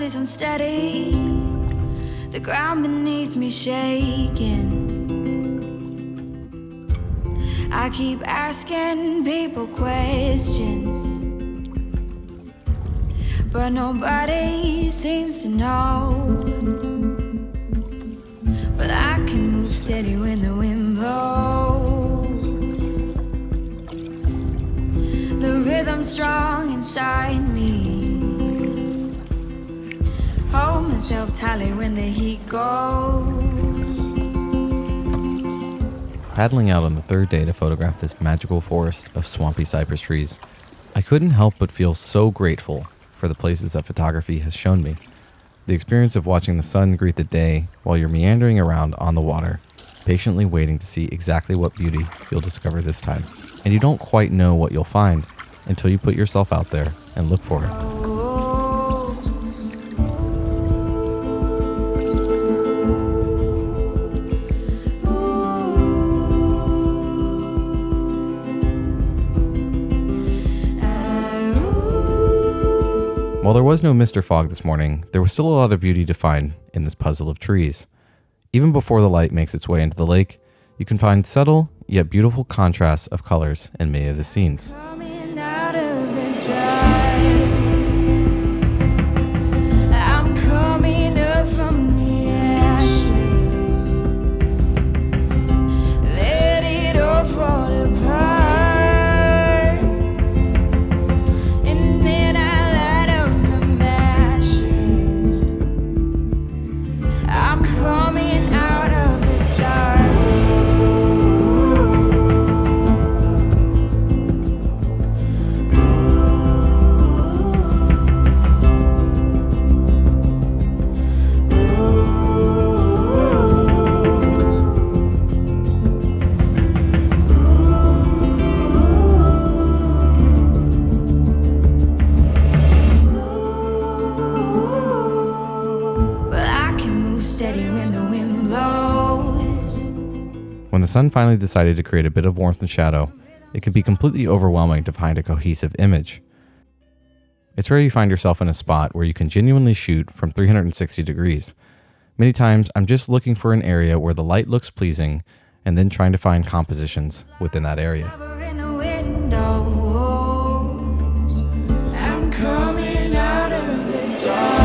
is unsteady, the ground beneath me shaking. I keep asking people questions, but nobody seems to know. Well, I can move steady when the wind blows. The rhythm's strong inside me. Hold myself tightly when the heat goes. Paddling out on the third day to photograph this magical forest of swampy cypress trees, I couldn't help but feel so grateful for the places that photography has shown me. The experience of watching the sun greet the day while you're meandering around on the water, patiently waiting to see exactly what beauty you'll discover this time. And you don't quite know what you'll find until you put yourself out there and look for it. While there was no Mr. Fog this morning, there was still a lot of beauty to find in this puzzle of trees. Even before the light makes its way into the lake, you can find subtle yet beautiful contrasts of colors in many of the scenes. Coming out of the dark, I'm coming up from the ashes. Let it all fall apart. When the sun finally decided to create a bit of warmth and shadow, it can be completely overwhelming to find a cohesive image. It's rare you find yourself in a spot where you can genuinely shoot from 360 degrees. Many times, I'm just looking for an area where the light looks pleasing and then trying to find compositions within that area. I'm coming out of the dark.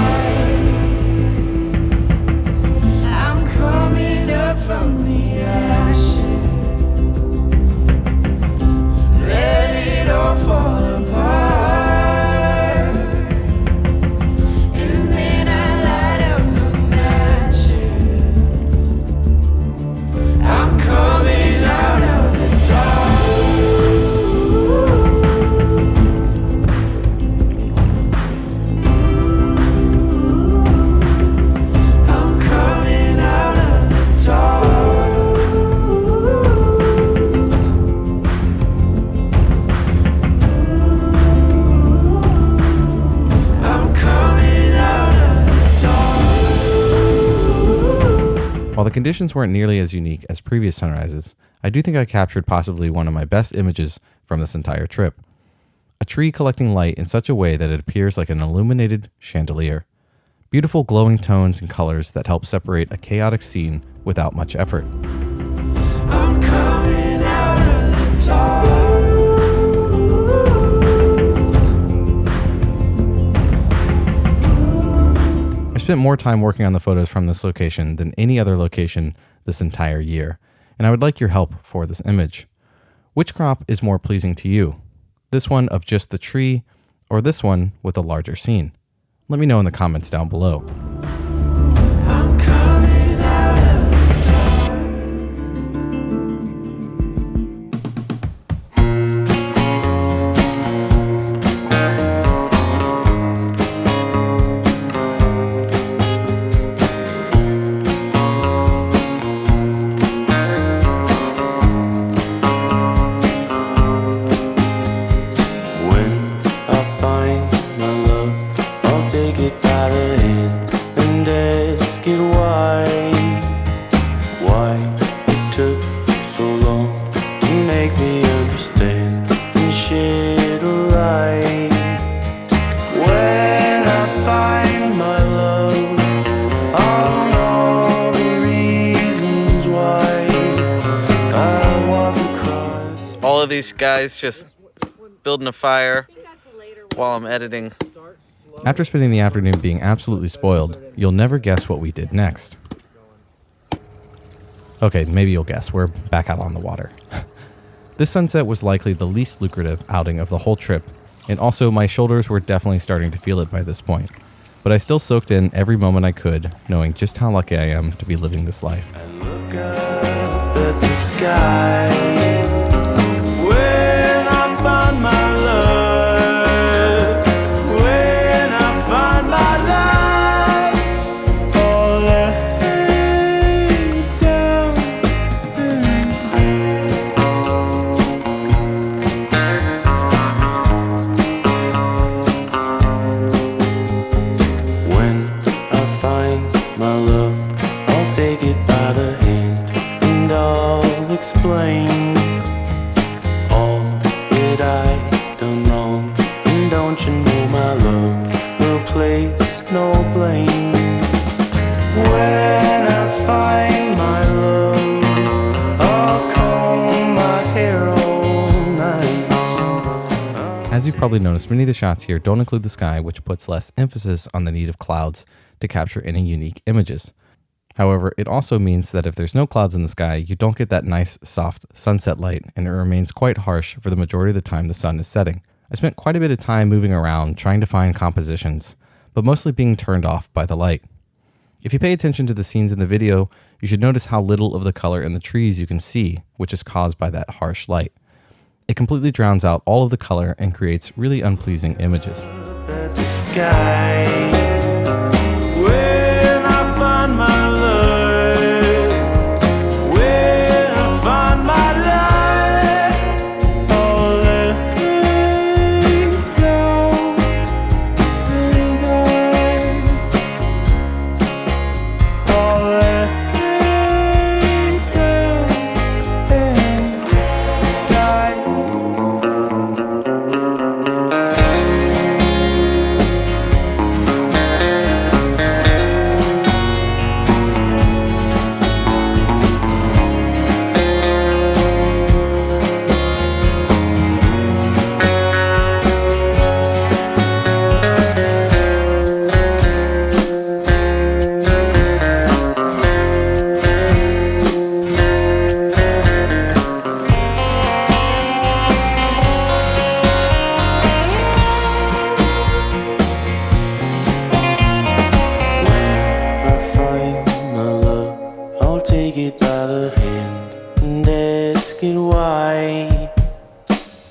I'm coming up from the ashes. Let it all fall apart. And then I light up the matches. I'm coming out of the While the conditions weren't nearly as unique as previous sunrises, I do think I captured possibly one of my best images from this entire trip. A tree collecting light in such a way that it appears like an illuminated chandelier. Beautiful glowing tones and colors that help separate a chaotic scene without much effort. I'm coming out of the dark. I spent more time working on the photos from this location than any other location this entire year, and I would like your help for this image. Which crop is more pleasing to you? This one of just the tree, or this one with a larger scene? Let me know in the comments down below. I'm coming out of the When I find my love, I'll take it by the hand and of these guys just building a fire while I'm editing. After spending the afternoon being absolutely spoiled, you'll never guess what we did next. Okay, maybe you'll guess. We're back out on the water. This sunset was likely the least lucrative outing of the whole trip, and also my shoulders were definitely starting to feel it by this point. But I still soaked in every moment I could, knowing just how lucky I am to be living this life. I look up at the sky when I find my love, when I find my life, all laid down. When I find my love, I'll take it by the hand and I'll explain all that I done wrong. And don't you know my love will place no blame. When I find my love, I'll comb my hair all night. As you've probably noticed, many of the shots here don't include the sky, which puts less emphasis on the need of clouds to capture any unique images. However, it also means that if there's no clouds in the sky, you don't get that nice, soft sunset light, and it remains quite harsh for the majority of the time the sun is setting. I spent quite a bit of time moving around trying to find compositions, but mostly being turned off by the light. If you pay attention to the scenes in the video, you should notice how little of the color in the trees you can see, which is caused by that harsh light. It completely drowns out all of the color and creates really unpleasing images. At the sky, when I find my love, when I find my life, all laid down and all laid down and died. When I find my love, I'll take it by the hand and ask it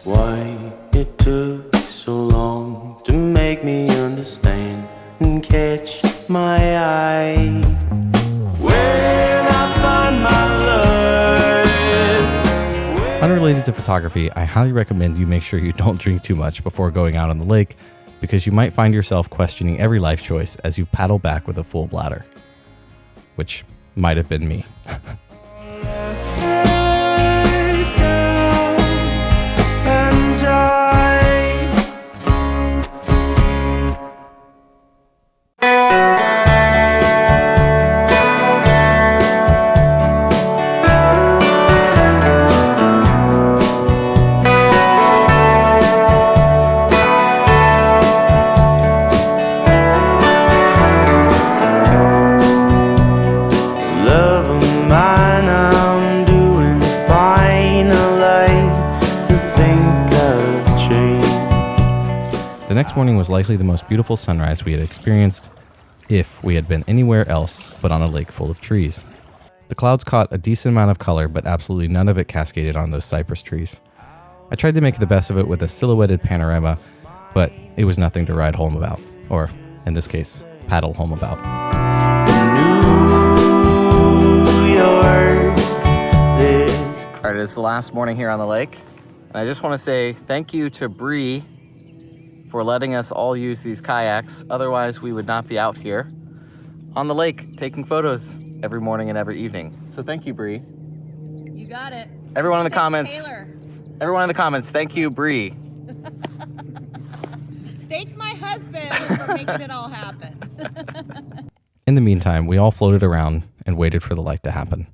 why it took so long to make me understand and catch my eye. When I find my love, Unrelated to photography, I highly recommend you make sure you don't drink too much before going out on the lake, because you might find yourself questioning every life choice as you paddle back with a full bladder. Which might have been me. and die. Love of mine, I'm doing fine. I like to think I've changed. The next morning was likely the most beautiful sunrise we had experienced, if we had been anywhere else but on a lake full of trees. The clouds caught a decent amount of color, but absolutely none of it cascaded on those cypress trees. I tried to make the best of it with a silhouetted panorama, but it was nothing to ride home about, or in this case, paddle home about. New York, this All right, it's the last morning here on the lake, and I just want to say thank you to Bree for letting us all use these kayaks. Otherwise, we would not be out here on the lake taking photos every morning and every evening. So thank you, Bree. You got it. Everyone in the Thank comments, Taylor. everyone in the comments, thank you, Bree. Thank my husband for making it all happen. In the meantime, we all floated around and waited for the light to happen.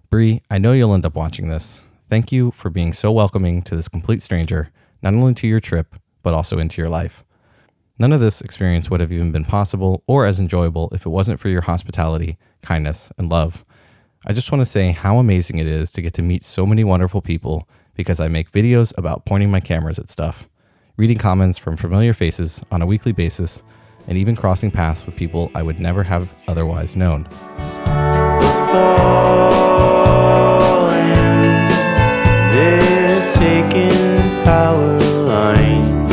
Bree, I know you'll end up watching this. Thank you for being so welcoming to this complete stranger, not only to your trip, but also into your life. None of this experience would have even been possible or as enjoyable if it wasn't for your hospitality, kindness, and love. I just want to say how amazing it is to get to meet so many wonderful people because I make videos about pointing my cameras at stuff, reading comments from familiar faces on a weekly basis, and even crossing paths with people I would never have otherwise known. They're taking power line.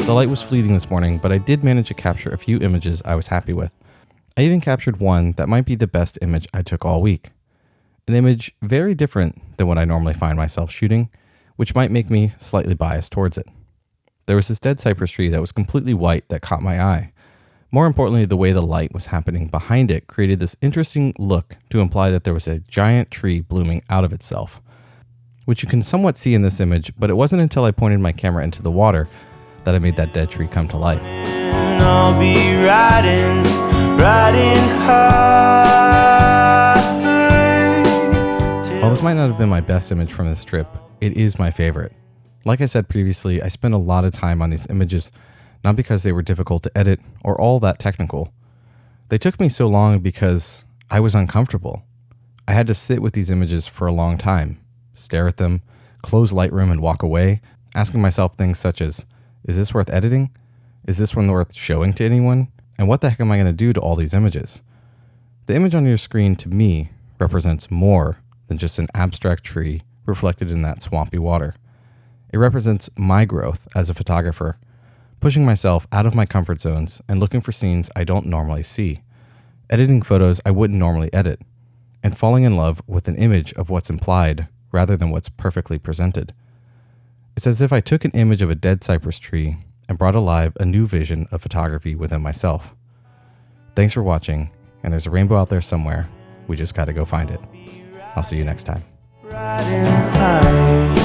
The light was fleeting this morning, but I did manage to capture a few images I was happy with. I even captured one that might be the best image I took all week. An image very different than what I normally find myself shooting, which might make me slightly biased towards it. There was this dead cypress tree that was completely white that caught my eye. More importantly, the way the light was happening behind it created this interesting look to imply that there was a giant tree blooming out of itself, which you can somewhat see in this image, but it wasn't until I pointed my camera into the water that I made that dead tree come to life. I'll be riding high. While this might not have been my best image from this trip, it is my favorite. Like I said previously, I spent a lot of time on these images, not because they were difficult to edit or all that technical. They took me so long because I was uncomfortable. I had to sit with these images for a long time, stare at them, close Lightroom and walk away, asking myself things such as, is this worth editing? Is this one worth showing to anyone? And what the heck am I going to do to all these images? The image on your screen, to me, represents more than just an abstract tree reflected in that swampy water. It represents my growth as a photographer, pushing myself out of my comfort zones and looking for scenes I don't normally see, editing photos I wouldn't normally edit, and falling in love with an image of what's implied rather than what's perfectly presented. It's as if I took an image of a dead cypress tree and brought alive a new vision of photography within myself. Thanks for watching, and there's a rainbow out there somewhere. We just gotta go find it. I'll see you next time. Riding high.